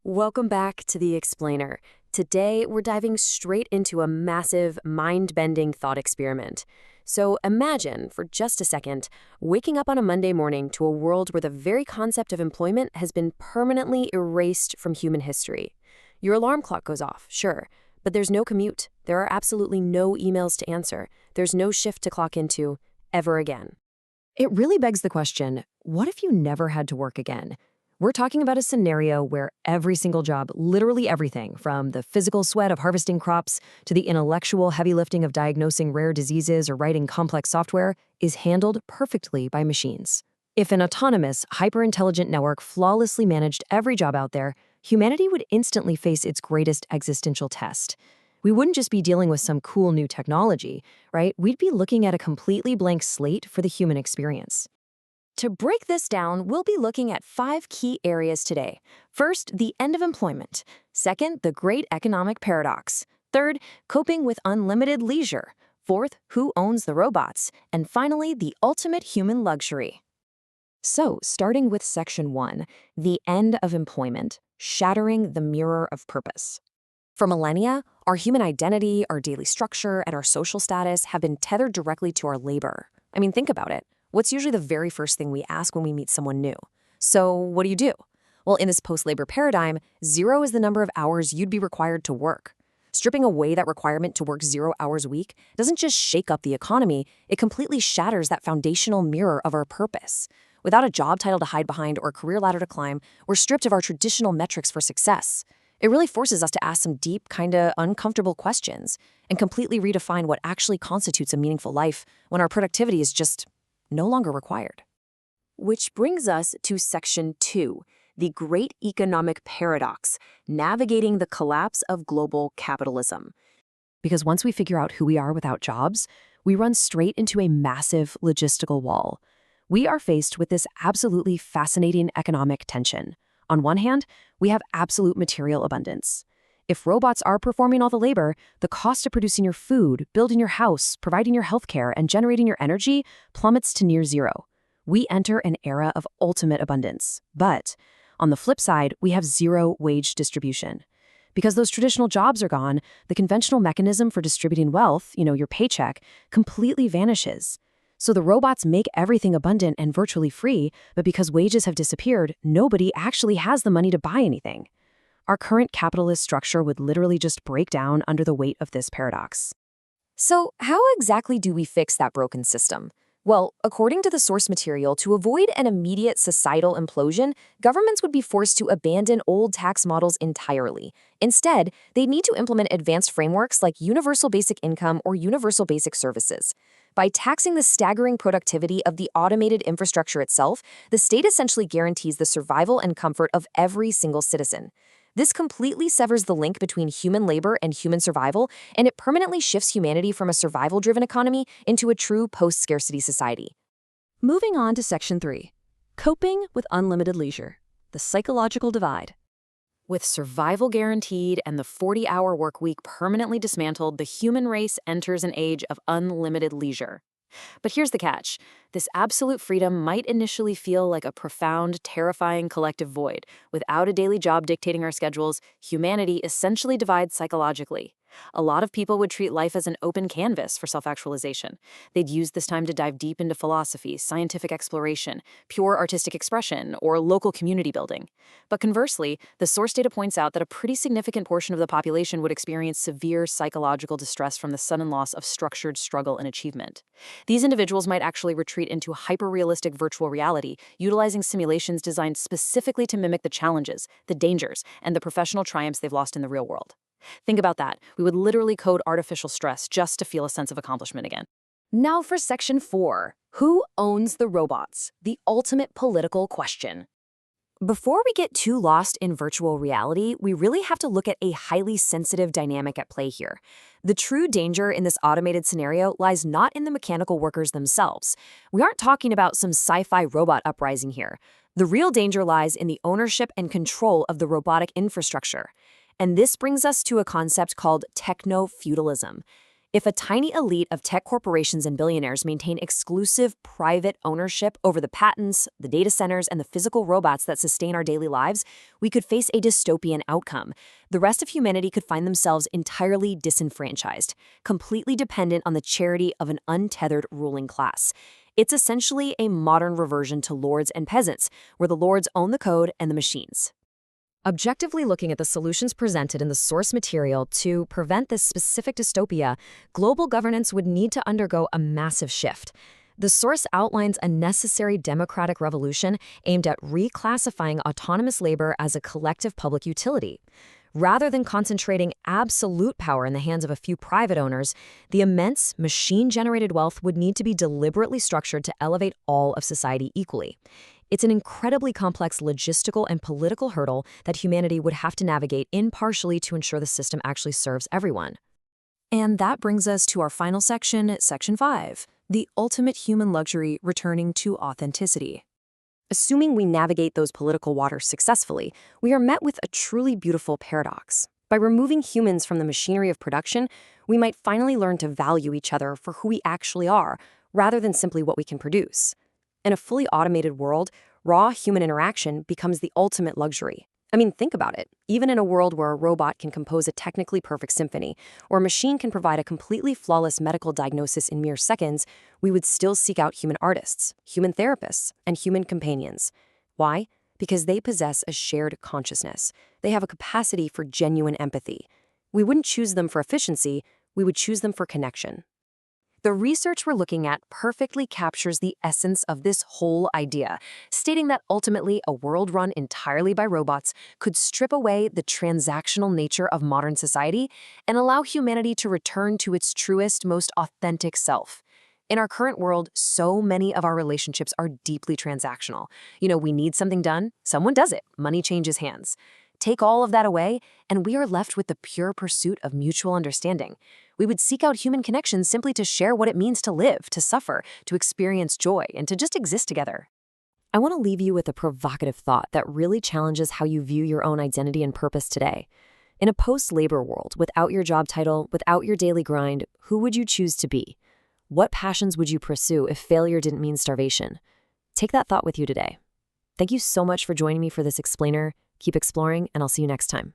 Welcome back to The Explainer. Today, we're diving straight into a massive, mind-bending thought experiment. So imagine, for just a second, waking up on a Monday morning to a world where the very concept of employment has been permanently erased from human history. Your alarm clock goes off, sure, but there's no commute. There are absolutely no emails to answer. There's no shift to clock into, ever again. It really begs the question, what if you never had to work again? We're talking about a scenario where every single job, literally everything, from the physical sweat of harvesting crops to the intellectual heavy lifting of diagnosing rare diseases or writing complex software, is handled perfectly by machines. If an autonomous, hyper-intelligent network flawlessly managed every job out there, humanity would instantly face its greatest existential test. We wouldn't just be dealing with some cool new technology, right? We'd be looking at a completely blank slate for the human experience. To break this down, we'll be looking at 5 key areas today. First, the end of employment. Second, the great economic paradox. Third, coping with unlimited leisure. Fourth, who owns the robots? And finally, the ultimate human luxury. So, starting with Section 1, the end of employment, shattering the mirror of purpose. For millennia, our human identity, our daily structure, and our social status have been tethered directly to our labor. I mean, think about it. What's usually the very first thing we ask when we meet someone new? So, what do you do? Well, in this post-labor paradigm, 0 is the number of hours you'd be required to work. Stripping away that requirement to work 0 hours a week doesn't just shake up the economy, it completely shatters that foundational mirror of our purpose. Without a job title to hide behind or a career ladder to climb, we're stripped of our traditional metrics for success. It really forces us to ask some deep, kinda uncomfortable questions and completely redefine what actually constitutes a meaningful life when our productivity is just no longer required. Which brings us to Section 2, the great economic paradox, navigating the collapse of global capitalism. Because once we figure out who we are without jobs, we run straight into a massive logistical wall. We are faced with this absolutely fascinating economic tension. On one hand, we have absolute material abundance. If robots are performing all the labor, the cost of producing your food, building your house, providing your healthcare, and generating your energy plummets to near 0. We enter an era of ultimate abundance. But on the flip side, we have 0 wage distribution. Because those traditional jobs are gone, the conventional mechanism for distributing wealth, your paycheck, completely vanishes. So the robots make everything abundant and virtually free, but because wages have disappeared, nobody actually has the money to buy anything. Our current capitalist structure would literally just break down under the weight of this paradox. So, how exactly do we fix that broken system? Well, according to the source material, to avoid an immediate societal implosion, governments would be forced to abandon old tax models entirely. Instead, they'd need to implement advanced frameworks like universal basic income or universal basic services. By taxing the staggering productivity of the automated infrastructure itself, the state essentially guarantees the survival and comfort of every single citizen. This completely severs the link between human labor and human survival, and it permanently shifts humanity from a survival-driven economy into a true post-scarcity society. Moving on to Section 3, coping with unlimited leisure, the psychological divide. With survival guaranteed and the 40-hour work week permanently dismantled, the human race enters an age of unlimited leisure. But here's the catch. This absolute freedom might initially feel like a profound, terrifying collective void. Without a daily job dictating our schedules, humanity essentially divides psychologically. A lot of people would treat life as an open canvas for self-actualization. They'd use this time to dive deep into philosophy, scientific exploration, pure artistic expression, or local community building. But conversely, the source data points out that a pretty significant portion of the population would experience severe psychological distress from the sudden loss of structured struggle and achievement. These individuals might actually retreat into hyper-realistic virtual reality, utilizing simulations designed specifically to mimic the challenges, the dangers, and the professional triumphs they've lost in the real world. Think about that. We would literally code artificial stress just to feel a sense of accomplishment again. Now for Section 4, who owns the robots? The ultimate political question. Before we get too lost in virtual reality, we really have to look at a highly sensitive dynamic at play here. The true danger in this automated scenario lies not in the mechanical workers themselves. We aren't talking about some sci-fi robot uprising here. The real danger lies in the ownership and control of the robotic infrastructure. And this brings us to a concept called techno-feudalism. If a tiny elite of tech corporations and billionaires maintain exclusive private ownership over the patents, the data centers, and the physical robots that sustain our daily lives, we could face a dystopian outcome. The rest of humanity could find themselves entirely disenfranchised, completely dependent on the charity of an untethered ruling class. It's essentially a modern reversion to lords and peasants, where the lords own the code and the machines. Objectively looking at the solutions presented in the source material to prevent this specific dystopia, global governance would need to undergo a massive shift. The source outlines a necessary democratic revolution aimed at reclassifying autonomous labor as a collective public utility. Rather than concentrating absolute power in the hands of a few private owners, the immense machine-generated wealth would need to be deliberately structured to elevate all of society equally. It's an incredibly complex logistical and political hurdle that humanity would have to navigate impartially to ensure the system actually serves everyone. And that brings us to our final section, Section 5, the ultimate human luxury returning to authenticity. Assuming we navigate those political waters successfully, we are met with a truly beautiful paradox. By removing humans from the machinery of production, we might finally learn to value each other for who we actually are, rather than simply what we can produce. In a fully automated world, raw human interaction becomes the ultimate luxury. I mean, think about it. Even in a world where a robot can compose a technically perfect symphony, or a machine can provide a completely flawless medical diagnosis in mere seconds, we would still seek out human artists, human therapists, and human companions. Why? Because they possess a shared consciousness. They have a capacity for genuine empathy. We wouldn't choose them for efficiency, we would choose them for connection. The research we're looking at perfectly captures the essence of this whole idea, stating that ultimately a world run entirely by robots could strip away the transactional nature of modern society and allow humanity to return to its truest, most authentic self. In our current world, so many of our relationships are deeply transactional. We need something done, someone does it, money changes hands. Take all of that away, and we are left with the pure pursuit of mutual understanding. We would seek out human connections simply to share what it means to live, to suffer, to experience joy, and to just exist together. I want to leave you with a provocative thought that really challenges how you view your own identity and purpose today. In a post-labor world, without your job title, without your daily grind, who would you choose to be? What passions would you pursue if failure didn't mean starvation? Take that thought with you today. Thank you so much for joining me for this explainer. Keep exploring, and I'll see you next time.